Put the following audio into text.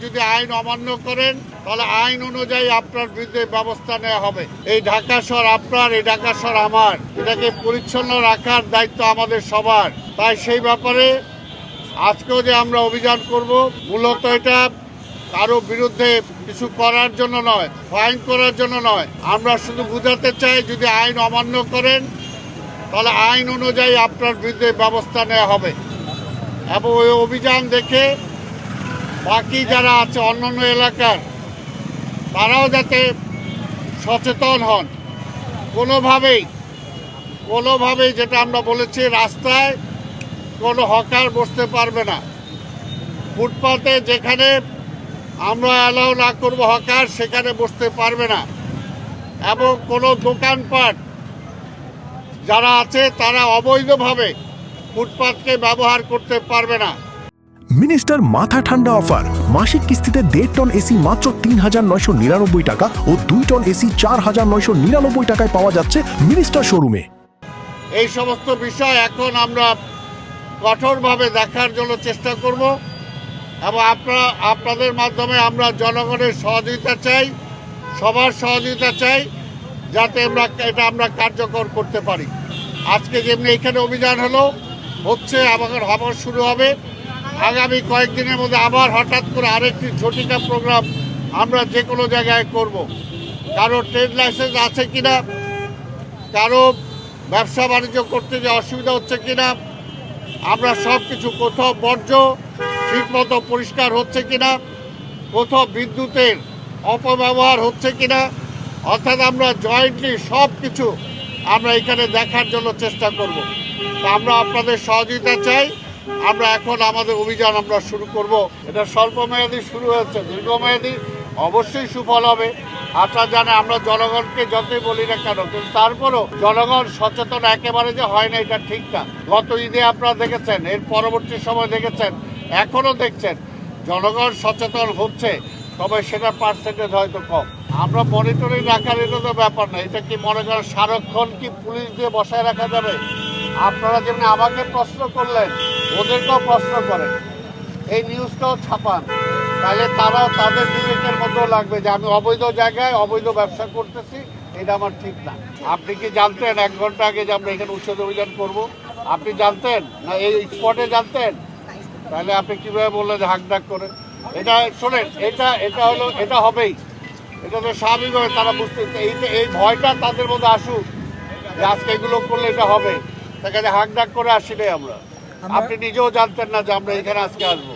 যদি আইন অমান্য করেন তাহলে আইন অনুযায়ী আপনার বিরুদ্ধে ব্যবস্থা নেওয়া হবে। এই ঢাকা শহর আপনার, এই ঢাকা শহর আমার, এটাকে পরিচ্ছন্ন রাখার দায়িত্ব আমাদের সবার। তাই সেই ব্যাপারে আজকেও যে আমরা অভিযান করব, মূলত এটা কারো বিরুদ্ধে কিছু করার জন্য নয়, ফাইন করার জন্য নয়। আমরা শুধু বুঝাতে চাই যদি আইন অমান্য করেন তাহলে আইন অনুযায়ী আপনার বিরুদ্ধে ব্যবস্থা নেওয়া হবে। এবং ওই অভিযান দেখে বাকি যারা আছে অন্যান্য এলাকার তারাও যাতে সচেতন হন। কোনোভাবেই যেটা আমরা বলেছি, রাস্তায় কোনো হকার বসতে পারবে না। ফুটপাতে যেখানে আমরা অ্যালাউ না করবো হকার, সেখানে বসতে পারবে না। এবং কোনো দোকানপাট যারা আছে তারা অবৈধভাবে ফুটপাতকে ব্যবহার করতে পারবে না। মিনিস্টার মাথা ঠান্ডা অফার, মাসিক কিস্তিতে 1.5 টন এসি মাত্র 3,999 টাকা ও 2 টন এসি 4,999 টাকায় পাওয়া যাচ্ছে মিনিস্টার শোরুমে। এই সমস্ত বিষয় এখন আমরা কঠোরভাবে দেখার জন্য চেষ্টা করব এবং আপনাদের মাধ্যমে আমরা জনগণের সহযোগিতা চাই, সবার সহযোগিতা চাই, যাতে আমরা কার্যকর করতে পারি। আজকে যেমনি এখানে অভিযান হচ্ছে, আবার শুরু হবে। আগামী কয়েকদিনের মধ্যে আবার হঠাৎ করে আরেকটি ঝটিকা প্রোগ্রাম আমরা যে কোনো জায়গায় করব। কারো ট্রেড লাইসেন্স আছে কিনা, কারো ব্যবসা বাণিজ্য করতে যে অসুবিধা হচ্ছে কিনা, আমরা সব কিছু, কোথাও বর্জ্য ঠিকমতো পরিষ্কার হচ্ছে কিনা, কোথাও বিদ্যুতের অপব্যবহার হচ্ছে কিনা, অর্থাৎ আমরা জয়েন্টলি সব কিছু আমরা এখানে দেখার জন্য চেষ্টা করব। তা আমরা আপনাদের সহযোগিতা চাই। আমরা এখন আমাদের অভিযান আমরা শুরু করব। এটা স্বল্পমেয়াদী শুরু হয়েছে, দীর্ঘমেয়াদী অবশ্যই সুফল হবে। আপনারা জানেন আমরা জনগণকে যতই বলি না কেন, কিন্তু তারপরও জনগণ সচেতন একেবারে যে হয় না এটা ঠিক না। গত ঈদে আপনারা দেখেছেন, এর পরবর্তী সময় দেখেছেন, এখনও দেখছেন জনগণ সচেতন হচ্ছে, তবে সেটা পার্সেন্টেজ হয়তো কম। আমরা মনিটরিং রাখার এটা তো ব্যাপার না। এটা কি মনে করেন সারাক্ষণ কি পুলিশ দিয়ে বসায় রাখা যাবে? আপনারা যেমনি আমাকে প্রশ্ন করলেন, ওদেরকেও প্রশ্ন করেন, এই নিউজটাও ছাপান, তাহলে তারাও তাদের বিবেকের মধ্যেও লাগবে যে আমি অবৈধ জায়গায় অবৈধ ব্যবসা করতেছি, এটা আমার ঠিক না। আপনি কি জানতেন 1 ঘন্টা আগে যে আমরা এখানে উচ্ছেদ অভিযান করব? আপনি জানতেন না? এই স্পটে জানতেন? তাহলে আপনি কীভাবে বললেন যে হাঁকডাক করে? এটা শোনেন, এটা হবেই, এটা তো স্বাভাবিকভাবে তারা বুঝতে, এই ভয়টা তাদের মধ্যে আসুক যে আজকে এগুলো করলে এটা হবে। তাকে হাঁকডাক করে আসি নাই আমরা। আপনি নিজেও জানতেন না যে আমরা এখানে আজকে আসবো।